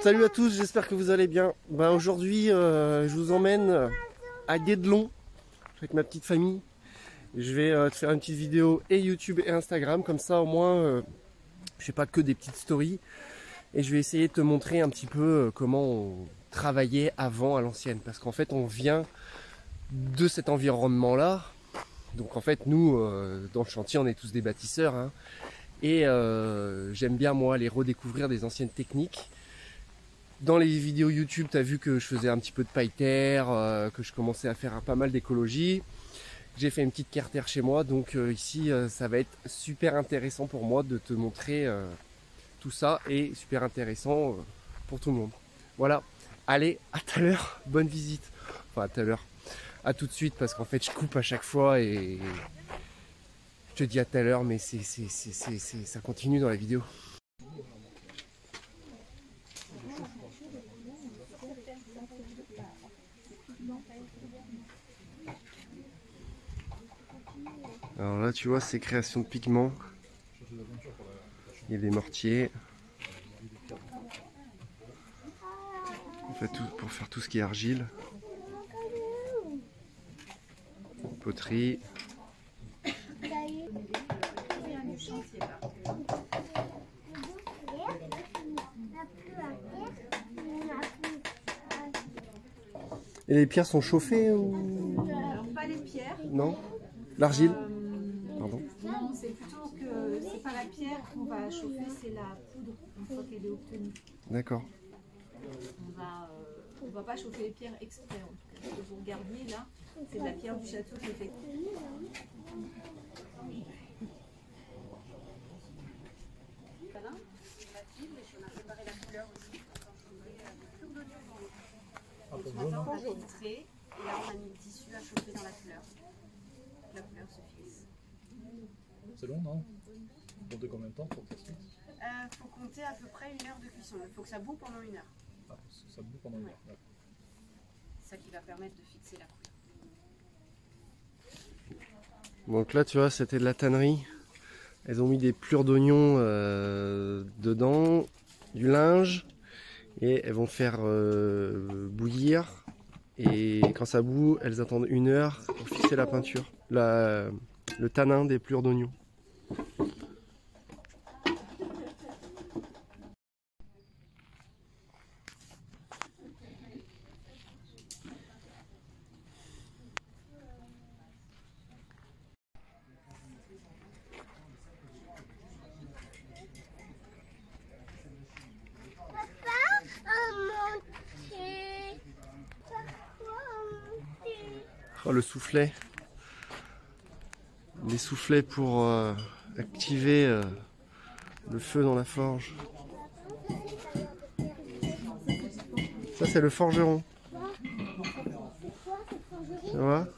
Salut à tous, j'espère que vous allez bien. Aujourd'hui, je vous emmène à Guédelon avec ma petite famille. Je vais te faire une petite vidéo et YouTube et Instagram, comme ça au moins, je fais pas que des petites stories. Et je vais essayer de te montrer un petit peu comment on travaillait avant à l'ancienne. Parce qu'en fait, on vient de cet environnement-là. Donc en fait, nous, dans le chantier, on est tous des bâtisseurs. Hein. Et j'aime bien, moi, aller redécouvrir des anciennes techniques. Dans les vidéos YouTube, tu as vu que je faisais un petit peu de paille-terre, que je commençais à faire pas mal d'écologie. J'ai fait une petite carrière chez moi, donc ici, ça va être super intéressant pour moi de te montrer tout ça et super intéressant pour tout le monde. Voilà, allez, à tout à l'heure, bonne visite. Enfin, à tout à l'heure, à tout de suite, parce qu'en fait, je coupe à chaque fois et je te dis à tout à l'heure, mais ça continue dans la vidéo. Alors là, tu vois, c'est création de pigments. Il y a des mortiers. En fait, pour faire tout ce qui est argile. Poterie. Et les pierres sont chauffées ou... Alors pas les pierres. Non. L'argile. Pardon. Non, c'est plutôt que c'est pas la pierre qu'on va chauffer, c'est la poudre une fois qu'elle est obtenue. D'accord. On va pas chauffer les pierres exprès en tout cas. Ce que vous regardiez là, c'est de la pierre du château qui est faite. Voilà, la fibre, et puis on a préparé la couleur aussi. On va chauffer avec le d'oignon dans l'eau. Donc maintenant on a filtré et là on a mis le tissu à chauffer dans la couleur. La couleur se fixe. C'est long, non? Pour de combien de temps pour que ça se fixe? Faut compter à peu près 1 heure de cuisson. Il faut que ça boue pendant 1 heure. Ah, ça boue pendant 1 heure. Ouais. C'est ça qui va permettre de fixer la couleur. Donc là, tu vois, c'était de la tannerie. Elles ont mis des plures d'oignons dedans, du linge, et elles vont faire bouillir. Et quand ça bout, elles attendent 1 heure pour fixer la peinture, le tanin des plures d'oignons. Oh, le soufflet. Les soufflets pour activer le feu dans la forge. Ça, c'est le forgeron. Tu vois ?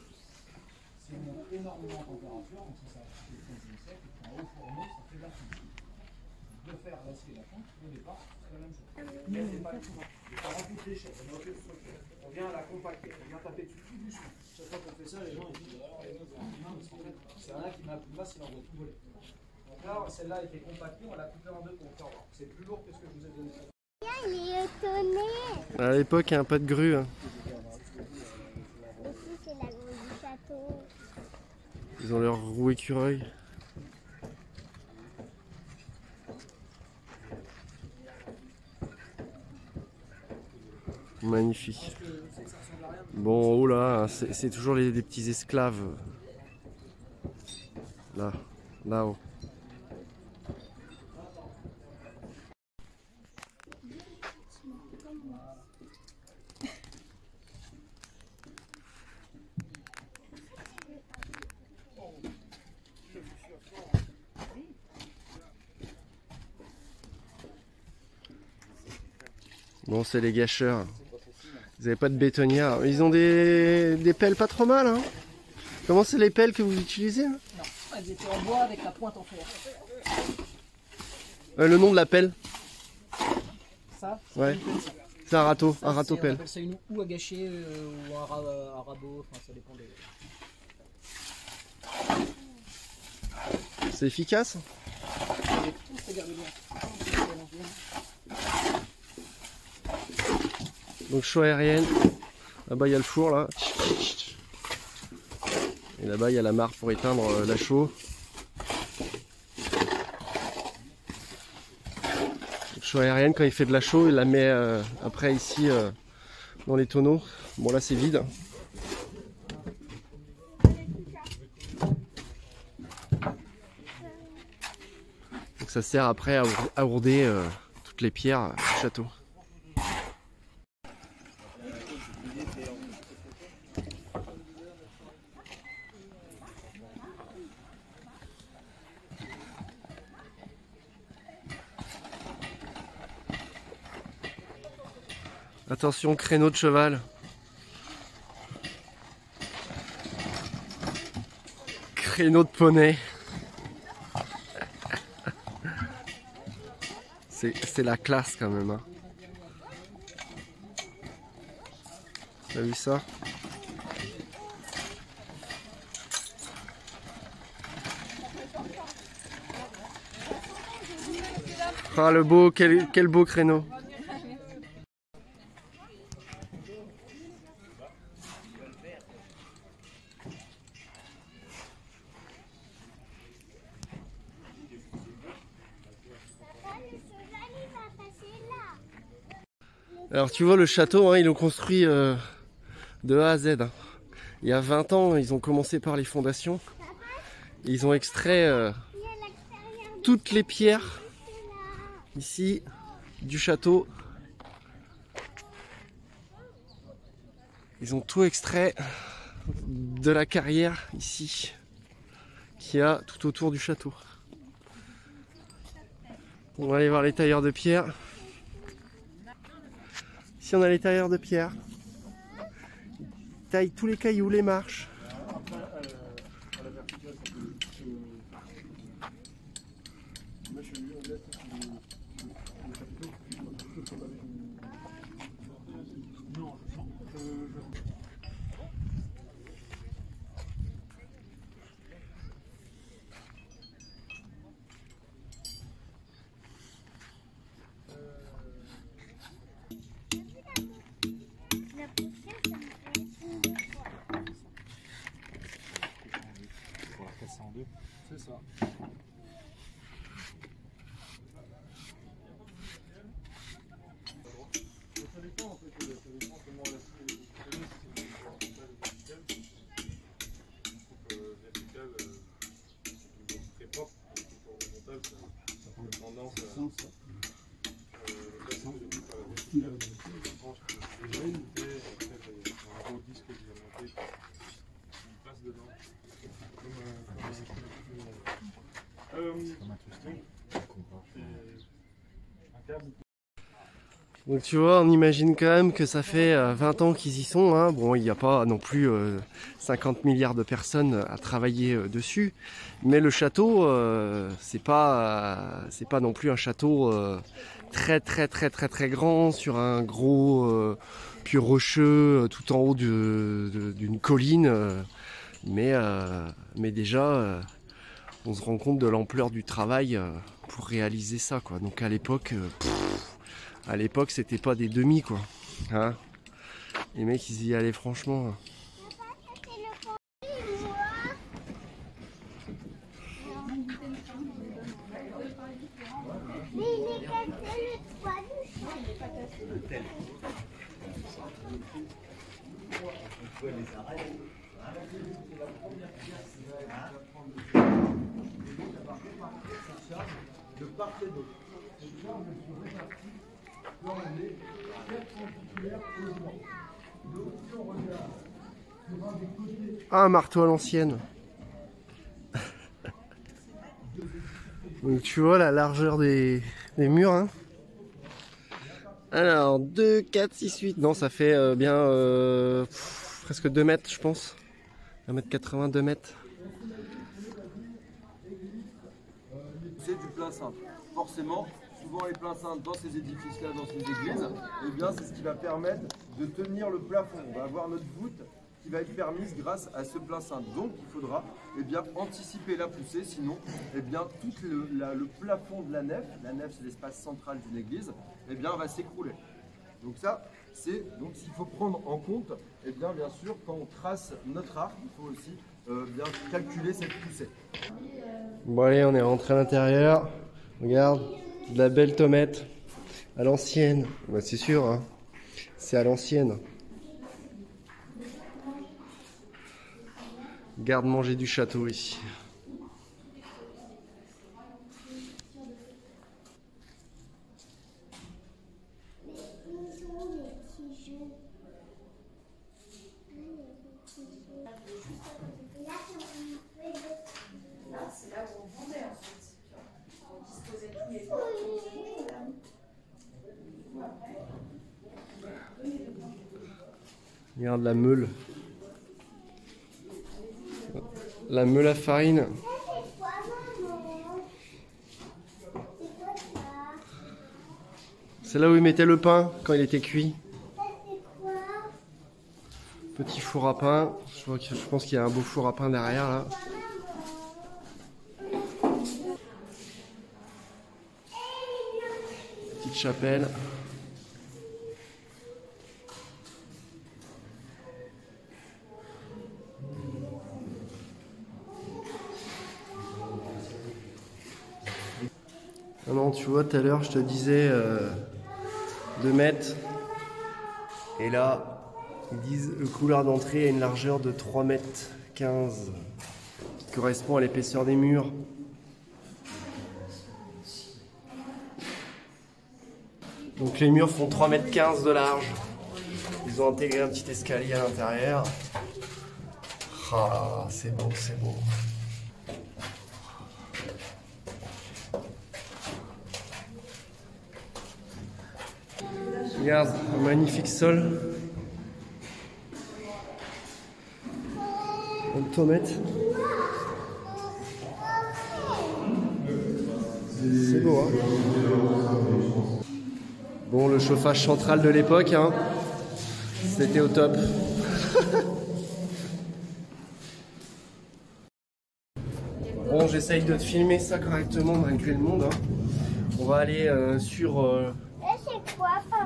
On vient la compacter, on vient taper dessus tout doucement. Chaque fois qu'on fait ça, les gens ils disent non, parce qu'en fait, c'est rien qui m'a plus masse, il en va tout voler. Donc là, celle-là a été compactée, on l'a coupée en deux pour faire voir. C'est plus lourd que ce que je vous ai donné. Il est étonné. À l'époque, il n'y a pas de grue. Hein. Ici, c'est la grue du château. Ils ont leur roue écureuil. Magnifique. Bon, oh là, c'est toujours des petits esclaves. Là, là-haut. Bon, c'est les gâcheurs. Ils n'avaient pas de bétonnière. Ils ont des pelles pas trop mal. Hein. Comment c'est les pelles que vous utilisez là? Non, elles étaient en bois avec la pointe en fer. Le nom de la pelle? Ça, ouais. C'est un râteau, ça, un râteau pelle. On appelle ça une ou à gâcher ou un rabot, enfin ça dépend des... C'est efficace? Regardez bien. Donc chaud aérienne. Là-bas il y a le four là. Et là-bas il y a la mare pour éteindre la chaux. Chaux aérienne, quand il fait de la chaux, il la met après ici dans les tonneaux. Bon là c'est vide. Donc ça sert après à ourder toutes les pierres du château. Attention, créneau de cheval. Créneau de poney. C'est la classe quand même. Hein. T'as vu ça? Ah le beau, quel beau créneau. Alors tu vois le château, hein, ils l'ont construit de A à Z. Hein. Il y a 20 ans, ils ont commencé par les fondations. Ils ont extrait toutes les pierres ici du château. Ils ont tout extrait de la carrière ici qu'il y a tout autour du château. On va aller voir les tailleurs de pierre. Ici on a les tailleurs de pierre. Ils taillent tous les cailloux, les marches. C'est ça. Ça dépend en fait, ça dépend comment la verticale très propre pour le montage, ça prend une tendance à un gros disque qui va monter, il passe dedans. Donc tu vois, on imagine quand même que ça fait 20 ans qu'ils y sont. Hein. Bon, il n'y a pas non plus 50 milliards de personnes à travailler dessus. Mais le château, c'est pas non plus un château très grand sur un gros puits rocheux tout en haut d'une colline. Mais déjà, on se rend compte de l'ampleur du travail pour réaliser ça, quoi. Donc à l'époque, c'était pas des demi, quoi. Hein, les mecs, ils y allaient franchement. De part et d'autre. Les charges sont réparties dans les 4 centimètres au vent. Donc si on regarde sur un des côtés. Ah, un marteau à l'ancienne. Donc tu vois la largeur des murs. Hein. Alors 2, 4, 6, 8. Non, ça fait bien presque 2 mètres, je pense. 1m80, 2 mètres. C'est du plein cintre. Forcément, souvent les pleins cintres dans ces édifices-là, dans ces églises, eh bien, c'est ce qui va permettre de tenir le plafond. On va avoir notre voûte qui va être permise grâce à ce plein cintre. Donc, il faudra bien, anticiper la poussée, sinon bien, tout le plafond de la nef c'est l'espace central d'une église, va s'écrouler. Donc ça, c'est donc s'il faut prendre en compte, et bien sûr, quand on trace notre arc, il faut aussi bien calculer cette poussée. Bon allez, on est rentré à l'intérieur. Regarde, de la belle tomate à l'ancienne. Bah, c'est sûr, hein. C'est à l'ancienne. Garde-manger du château ici. C'est là où on vendait ensuite. On disposait tous les Regarde la meule. La meule à farine. C'est là où ils mettaient le pain quand il était cuit. Petit four à pain. Je pense qu'il y a un beau four à pain derrière là. Petite chapelle. Ah non, tu vois, tout à l'heure, je te disais 2 mètres. Et là, ils disent le couloir d'entrée a une largeur de 3,15 mètres, qui correspond à l'épaisseur des murs. Donc les murs font 3,15 mètres de large. Ils ont intégré un petit escalier à l'intérieur. Ah, c'est beau, c'est beau. Regarde, un magnifique sol. Une tomate. C'est beau, hein. Bon, le chauffage central de l'époque, hein, c'était au top. Bon, j'essaye de te filmer ça correctement malgré le monde. Hein. On va aller sur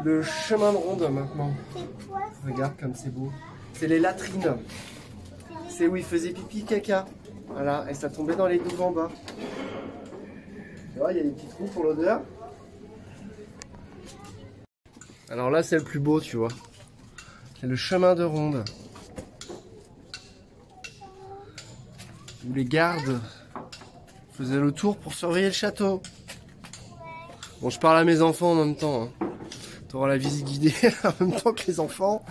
le chemin de ronde maintenant. C'est quoi ça? Regarde comme c'est beau. C'est les latrines. C'est où il faisait pipi caca. Voilà, et ça tombait dans les douves en bas. Tu vois, il y a des petits trous pour l'odeur. Alors là, c'est le plus beau, tu vois. C'est le chemin de ronde. Où les gardes faisaient le tour pour surveiller le château. Bon, je parle à mes enfants en même temps. Hein. Tu auras la visite guidée en même temps que les enfants.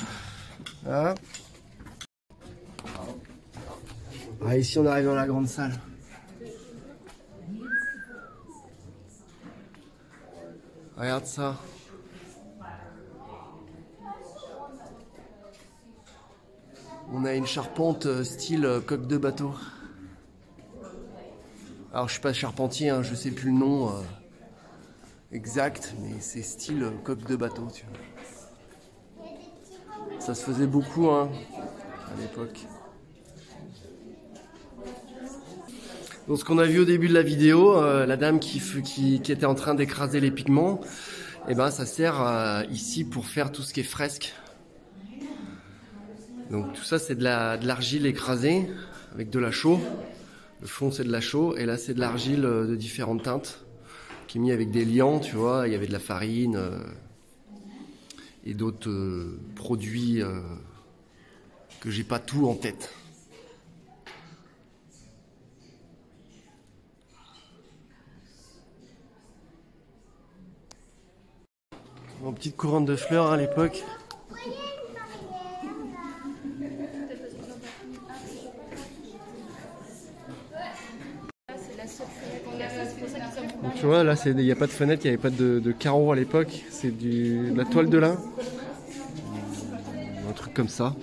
Hein. Ah, ici, on arrive dans la grande salle. Regarde ça. On a une charpente style coque de bateau. Alors je suis pas charpentier, hein, je sais plus le nom exact, mais c'est style coque de bateau. Tu vois. Ça se faisait beaucoup hein, à l'époque. Donc ce qu'on a vu au début de la vidéo, la dame qui était en train d'écraser les pigments, et ben ça sert ici pour faire tout ce qui est fresque. Donc tout ça c'est de l'argile écrasée avec de la chaux. Le fond c'est de la chaux et là c'est de l'argile de différentes teintes qui est mis avec des liants, tu vois. Il y avait de la farine et d'autres produits que j'ai pas tout en tête. Une petite couronne de fleurs à l'époque. Donc, tu vois, là, il n'y a pas de fenêtre, il n'y avait pas de carreaux à l'époque. C'est de la toile de lin. Un truc comme ça.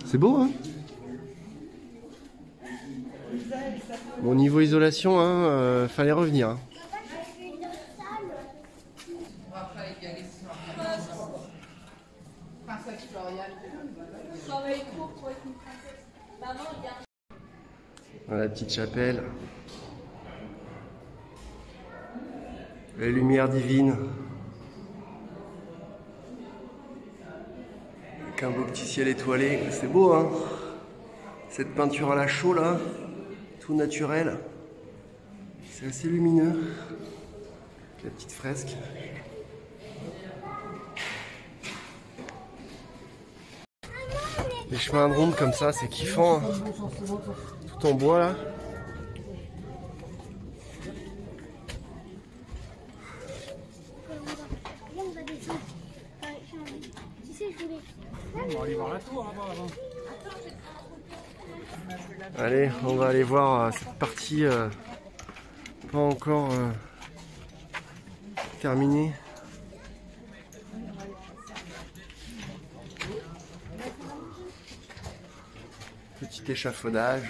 C'est beau, hein? Bon, niveau isolation, hein, fallait revenir. Hein. Voilà, la petite chapelle. Les lumières divines. Avec un beau petit ciel étoilé, c'est beau hein. Cette peinture à la chaux là, tout naturel. C'est assez lumineux. La petite fresque. Les chemins de ronde comme ça, c'est kiffant. Hein. Tout en bois là. On va aller voir la tour là-bas avant. Allez, on va aller voir cette partie pas encore terminée. Petit échafaudage.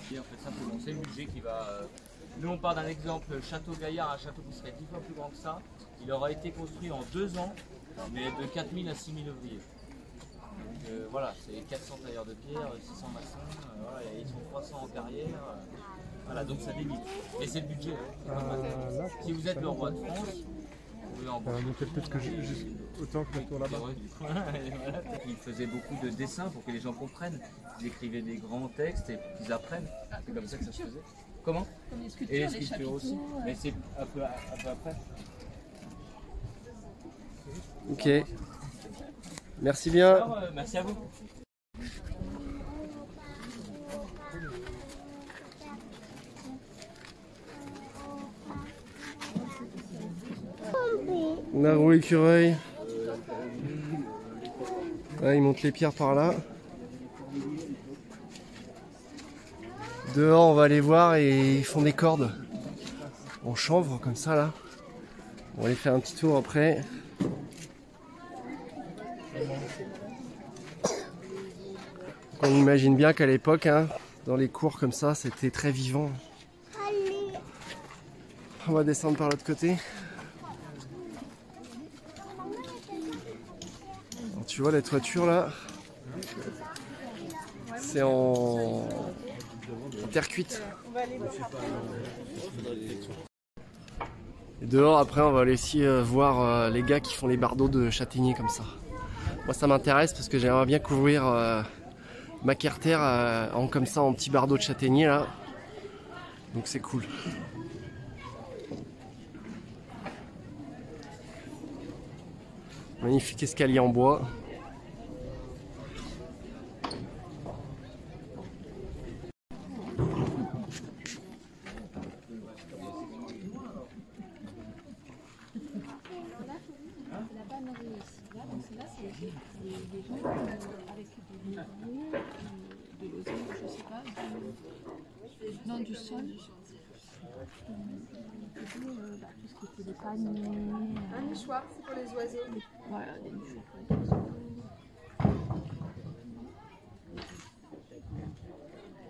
En fait, simplement, c'est le budget qui va. Nous, on part d'un exemple Château Gaillard, un château qui serait 10 fois plus grand que ça. Il aura été construit en 2 ans, mais de 4000 à 6000 ouvriers. Donc voilà, c'est 400 tailleurs de pierre, 600 maçons, voilà, ils sont 300 en carrière. Voilà, donc ça débite. Et c'est le budget. Hein, si vous êtes le roi de France, vous pouvez en Donc peut-être que autant que la tour là-bas. Il faisait beaucoup de dessins pour que les gens comprennent. Ils écrivaient des grands textes et qu'ils apprennent. C'est comme ça que ça se faisait. Comment? Et les sculptures aussi. Mais c'est un peu après. Ok. Merci bien. Alors, merci à vous. La roue écureuil. Là, ils montent les pierres par là. Dehors, on va aller voir et ils font des cordes en chanvre comme ça là. On va aller faire un petit tour après. On imagine bien qu'à l'époque, hein, dans les cours comme ça, c'était très vivant. On va descendre par l'autre côté. Alors, tu vois la toiture là, c'est en terre cuite. Et dehors après on va aller aussi voir les gars qui font les bardeaux de châtaignier comme ça. Moi ça m'intéresse parce que j'aimerais bien couvrir ma carter comme ça en petit bardeau de châtaignier là. Donc c'est cool. Magnifique escalier en bois. Non, du sol. Tout ce qui était des paniers. Un nichoir, c'est pour les oiseaux. Voilà, des nichoirs pour les oiseaux.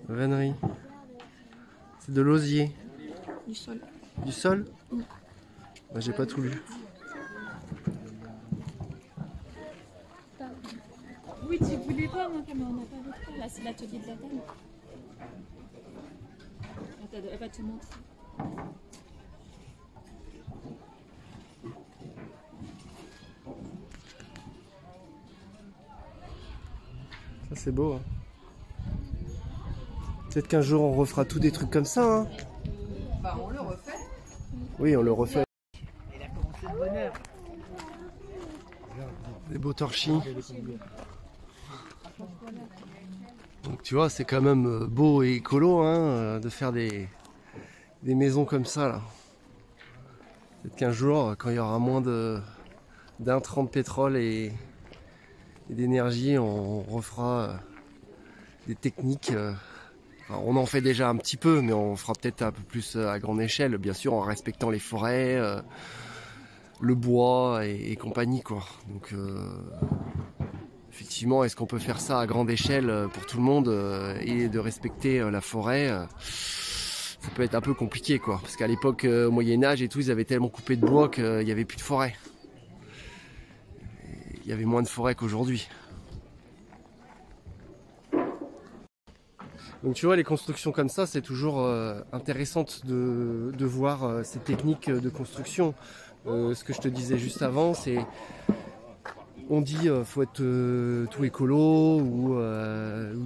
Vannerie. C'est de l'osier. Du sol. Du sol? Bah, j'ai pas tout lu. Oui, tu voulais pas, moi, mais on n'a pas d'autre. Là, c'est l'atelier de la dame. Elle va te montrer. Ça c'est beau. Hein. Peut-être qu'un jour on refera tous des trucs comme ça. Hein. Bah on le refait. Oui, on le refait. Il a commencé de bonne heure. Des beaux torchis. Donc tu vois, c'est quand même beau et écolo hein, de faire des maisons comme ça là. Peut-être qu'un jour, quand il y aura moins d'intrants de pétrole et d'énergie, on refera des techniques. Enfin, on en fait déjà un petit peu, mais on fera peut-être un peu plus à grande échelle, bien sûr en respectant les forêts, le bois et compagnie quoi. Donc effectivement, est-ce qu'on peut faire ça à grande échelle pour tout le monde et de respecter la forêt ça peut être un peu compliqué quoi. Parce qu'à l'époque, au Moyen-Âge et tout, ils avaient tellement coupé de bois qu'il n'y avait plus de forêt. Il y avait moins de forêt qu'aujourd'hui. Donc tu vois, les constructions comme ça, c'est toujours intéressant de voir ces techniques de construction. Ce que je te disais juste avant, c'est on dit faut être tout écolo ou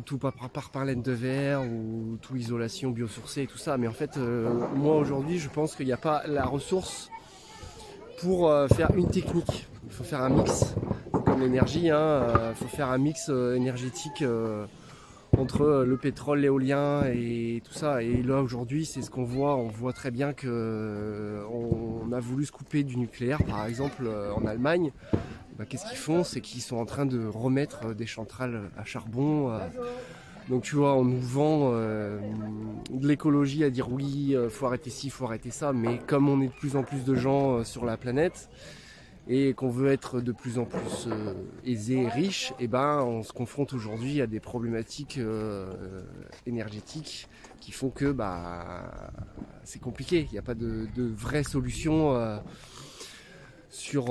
tout par laine de verre ou tout isolation biosourcée et tout ça. Mais en fait, moi aujourd'hui, je pense qu'il n'y a pas la ressource pour faire une technique. Il faut faire un mix. C'est comme l'énergie, il faut faire un mix énergétique entre le pétrole, l'éolien et tout ça. Et là aujourd'hui, c'est ce qu'on voit. On voit très bien que on a voulu se couper du nucléaire, par exemple en Allemagne. Qu'est-ce qu'ils font? C'est qu'ils sont en train de remettre des centrales à charbon. Donc tu vois, on nous vend de l'écologie à dire oui, faut arrêter ci, faut arrêter ça. Mais comme on est de plus en plus de gens sur la planète et qu'on veut être de plus en plus aisés et riches, et on se confronte aujourd'hui à des problématiques énergétiques qui font que c'est compliqué. Il n'y a pas de vraie solution sur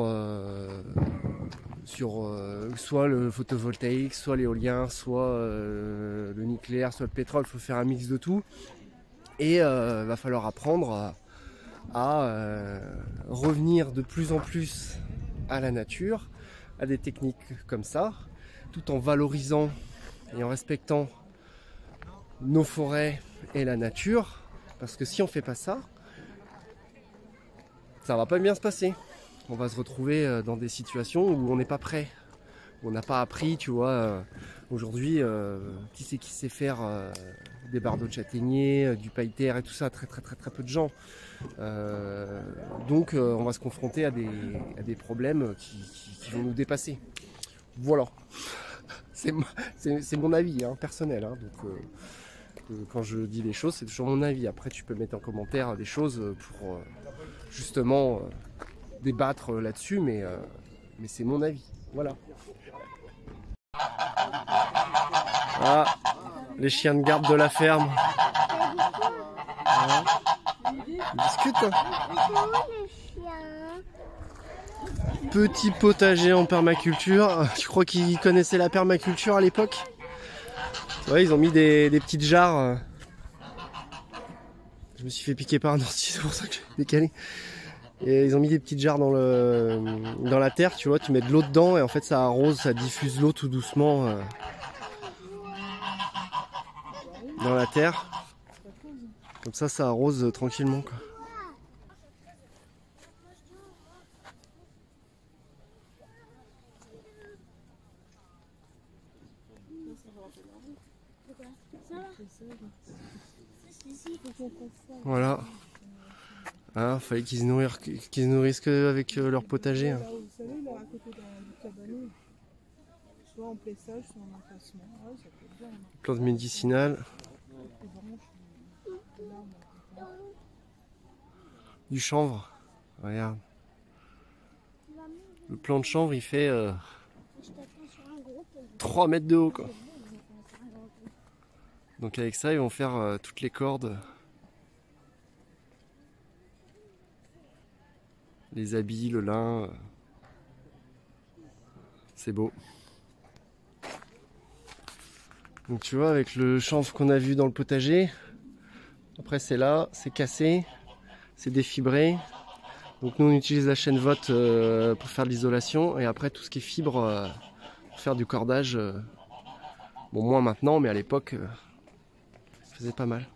soit le photovoltaïque, soit l'éolien, soit le nucléaire, soit le pétrole. Il faut faire un mix de tout. Et va falloir apprendre à revenir de plus en plus à la nature, à des techniques comme ça, tout en valorisant et en respectant nos forêts et la nature. Parce que si on ne fait pas ça, ça va pas bien se passer. On va se retrouver dans des situations où on n'est pas prêt, où on n'a pas appris, tu vois. Aujourd'hui, qui c'est qui sait faire des bardeaux de châtaignier, du paille-terre et tout ça? Très peu de gens. Donc on va se confronter à des problèmes qui vont nous dépasser. Voilà. C'est mon avis personnel. Donc quand je dis les choses, c'est toujours mon avis. Après, tu peux mettre en commentaire des choses pour justement débattre là-dessus, mais c'est mon avis. Voilà. Ah, les chiens de garde de la ferme. Voilà. Ils discutent. Petit potager en permaculture. Je crois qu'ils connaissaient la permaculture à l'époque. Ouais, ils ont mis des petites jarres. Je me suis fait piquer par un ortie, c'est pour ça que j'ai décalé. Et ils ont mis des petites jarres dans la terre, tu vois, tu mets de l'eau dedans et en fait ça arrose, ça diffuse l'eau tout doucement dans la terre. Comme ça arrose tranquillement, quoi. Voilà. Fallait qu'ils se nourrissent qu'avec leur potager. Là où vous savez, là à côté du cabanon, soit en plessage, soit en emplacement. Ouais, ça peut être bien. Plantes médicinales. Du chanvre. Regarde. Le plant de chanvre, il fait 3 mètres de haut, quoi. Donc avec ça, ils vont faire toutes les cordes. Les habits, le lin, c'est beau. Donc tu vois, avec le chanvre qu'on a vu dans le potager, après c'est là, c'est cassé, c'est défibré. Donc nous on utilise la chaîne vote pour faire de l'isolation et après tout ce qui est fibre pour faire du cordage. Bon, moins maintenant, mais à l'époque, ça faisait pas mal.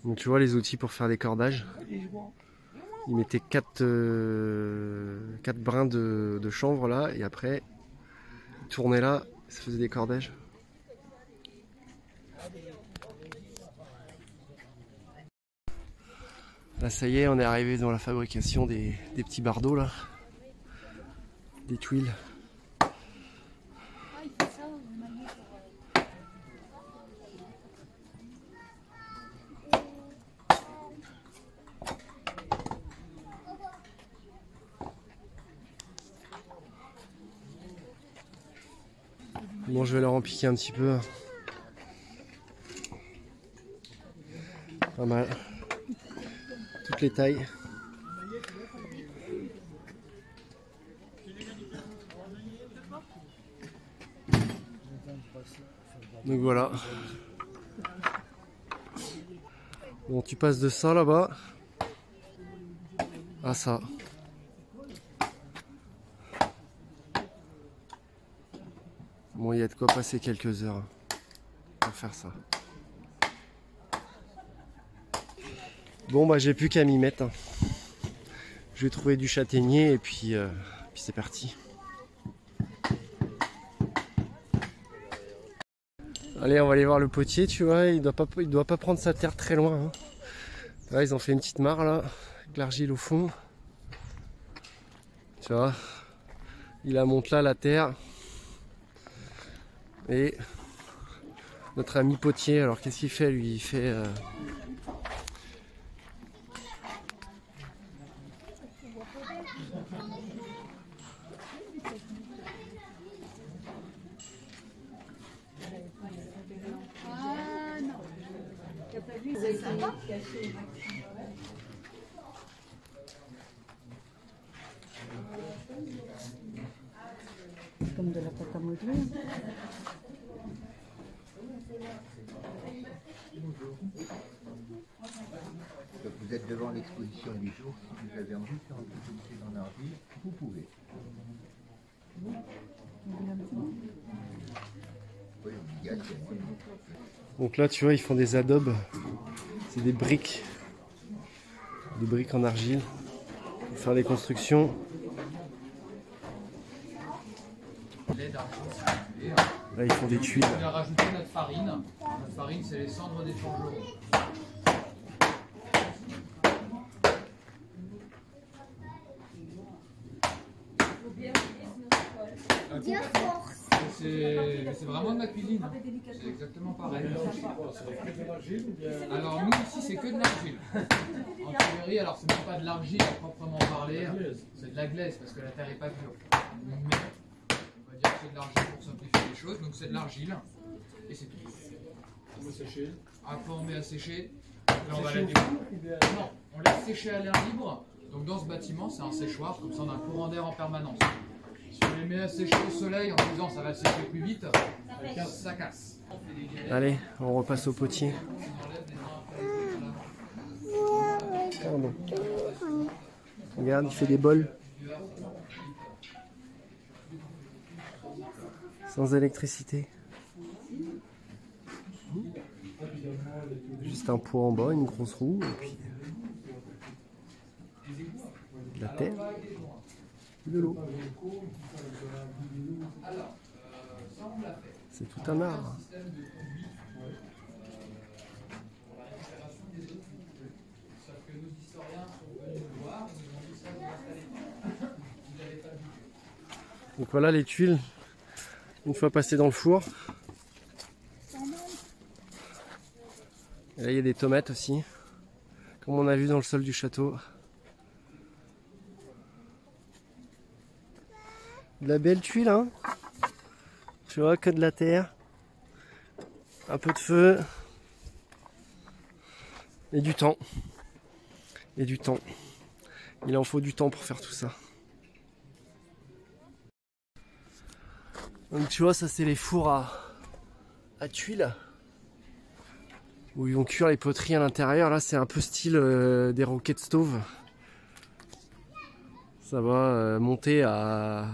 Donc tu vois les outils pour faire des cordages. Ils mettaient 4 brins de chanvre là et après ils tournaient là, ça faisait des cordages. Là ça y est, on est arrivé dans la fabrication des petits bardeaux là. Des tuiles. Bon, je vais leur en piquer un petit peu. Pas mal. Toutes les tailles. Donc voilà. Bon, tu passes de ça là-bas à ça. Bon, il y a de quoi passer quelques heures pour faire ça. Bon, bah j'ai plus qu'à m'y mettre. Hein. Je vais trouver du châtaignier et puis c'est parti. Allez, on va aller voir le potier, tu vois, il doit pas prendre sa terre très loin. Hein. Là, ils ont fait une petite mare là, avec l'argile au fond. Tu vois, il monte là la terre. Et notre ami potier, alors qu'est-ce qu'il fait lui? Il fait... Comme de la pâte à modeler. Vous êtes devant l'exposition du jour. Si vous avez envie de faire un petit essai dans l'argile, vous pouvez. Donc là, tu vois, ils font des adobes. C'est des briques en argile pour faire des constructions. Là, ils font des tuiles. On a rajouté notre farine. Notre farine, c'est les cendres des forgerons. C'est vraiment de la cuisine. C'est exactement pareil. Alors nous ici c'est que de l'argile. En théorie, alors c'est même pas de l'argile à proprement parler, c'est de la glaise parce que la terre n'est pas dure. Mais on va dire que c'est de l'argile pour simplifier les choses, donc c'est de l'argile et c'est tout. Après on met à sécher. Là, on va la non, on laisse sécher à l'air libre. Donc dans ce bâtiment c'est un séchoir, comme ça on a un courant d'air en permanence. Si on les met à sécher au soleil en disant ça va sécher plus vite, ça casse. Allez, on repasse au potier. Pardon. Regarde, il fait des bols. Sans électricité. Juste un pot en bas, une grosse roue, et puis de la terre. De l'eau. C'est tout un art. Donc voilà les tuiles, une fois passées dans le four. Et là il y a des tomates aussi, comme on a vu dans le sol du château. De la belle tuile, hein. Tu vois, que de la terre. Un peu de feu. Et du temps. Et du temps. Il en faut du temps pour faire tout ça. Donc tu vois, ça c'est les fours à tuiles. Où ils vont cuire les poteries à l'intérieur. Là c'est un peu style des rocket stove. Ça va monter à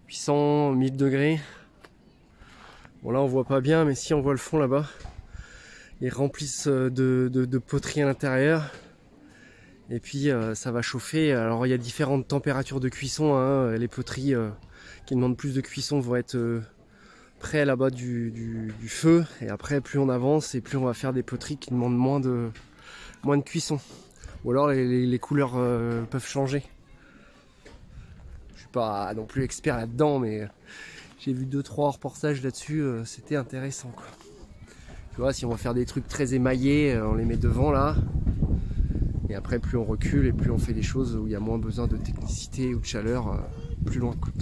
800, 1000 degrés. Bon là on voit pas bien, mais si on voit le fond là-bas, ils remplissent de poteries à l'intérieur. Et puis ça va chauffer. Alors il y a différentes températures de cuisson. Hein. Les poteries qui demandent plus de cuisson vont être près là-bas du feu. Et après plus on avance et plus on va faire des poteries qui demandent moins de cuisson. Ou alors les couleurs peuvent changer. Pas non plus expert là-dedans, mais j'ai vu 2-3 reportages là-dessus, c'était intéressant quoi. Tu vois, si on va faire des trucs très émaillés, on les met devant là, et après plus on recule et plus on fait des choses où il y a moins besoin de technicité ou de chaleur plus loin quoi.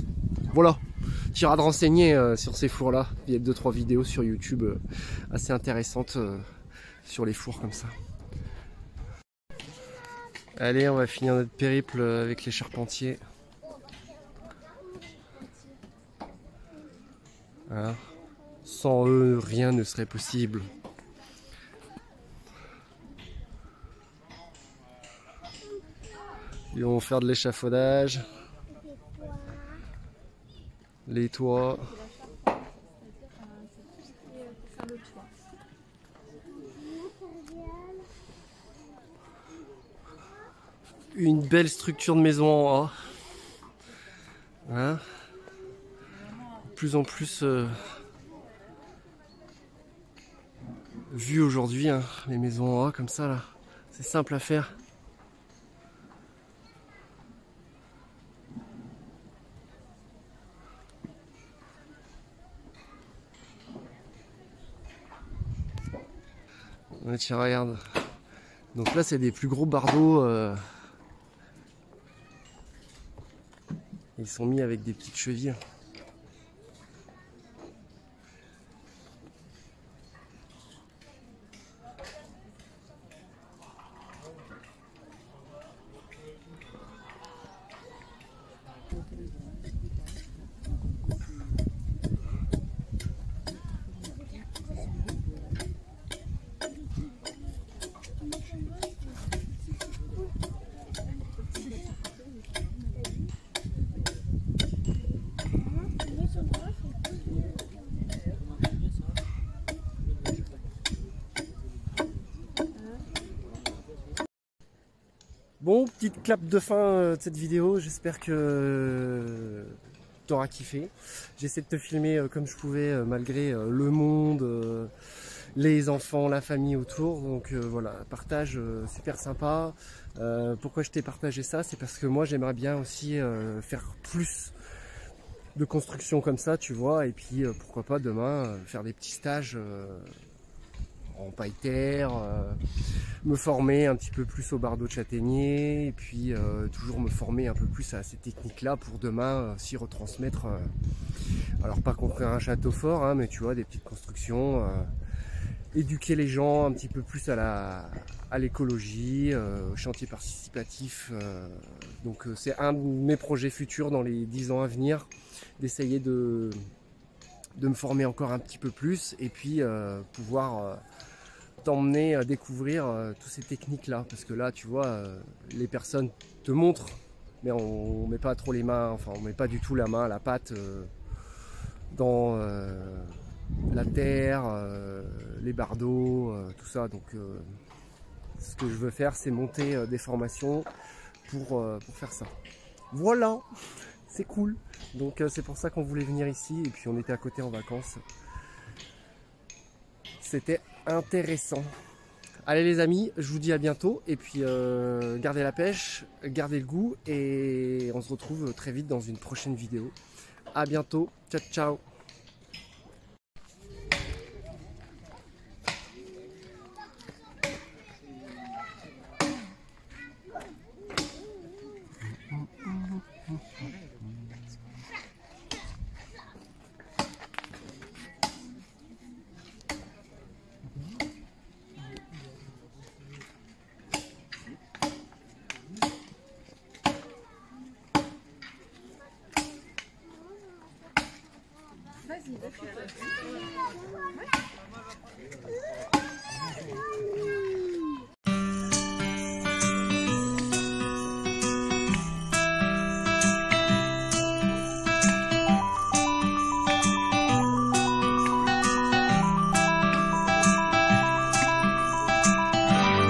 Voilà, tu iras te renseigner sur ces fours là, il y a 2-3 vidéos sur YouTube assez intéressantes sur les fours comme ça. Allez, on va finir notre périple avec les charpentiers. Voilà. Sans eux, rien ne serait possible. Ils vont faire de l'échafaudage, les toits. Une belle structure de maison en haut. Hein, de plus en plus vu aujourd'hui, hein, les maisons en haut comme ça là, c'est simple à faire. Ouais, tiens, regarde. Donc là, c'est des plus gros bardeaux. Ils sont mis avec des petites chevilles. Bon, petite clap de fin de cette vidéo, j'espère que tu auras kiffé. J'essaie de te filmer comme je pouvais malgré le monde, les enfants, la famille autour. Donc voilà, partage super sympa. Pourquoi je t'ai partagé ça? C'est parce que moi j'aimerais bien aussi faire plus de construction comme ça, tu vois. Et puis pourquoi pas demain faire des petits stages en paille-terre, me former un petit peu plus au bardeau de châtaignier et puis toujours me former un peu plus à ces techniques-là pour demain s'y retransmettre. Alors pas construire un château fort, hein, mais tu vois, des petites constructions, éduquer les gens un petit peu plus à l'écologie, au chantier participatif. Donc c'est un de mes projets futurs dans les 10 ans à venir, d'essayer de me former encore un petit peu plus et puis pouvoir t'emmener à découvrir toutes ces techniques là, parce que là tu vois les personnes te montrent mais on met pas trop les mains, enfin on met pas du tout la main, la patte dans la terre, les bardeaux, tout ça. Donc ce que je veux faire, c'est monter des formations pour faire ça. Voilà, c'est cool. Donc c'est pour ça qu'on voulait venir ici et puis on était à côté en vacances. C'était intéressant. Allez les amis, je vous dis à bientôt et puis gardez la pêche, gardez le goût et on se retrouve très vite dans une prochaine vidéo. À bientôt, ciao ciao.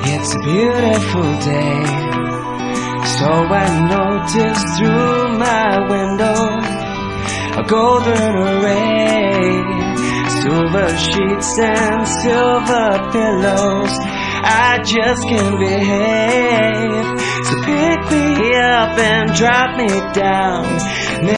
It's a beautiful day, so I noticed through my window a golden array, silver sheets and silver pillows. I just can't behave, so pick me up and drop me down.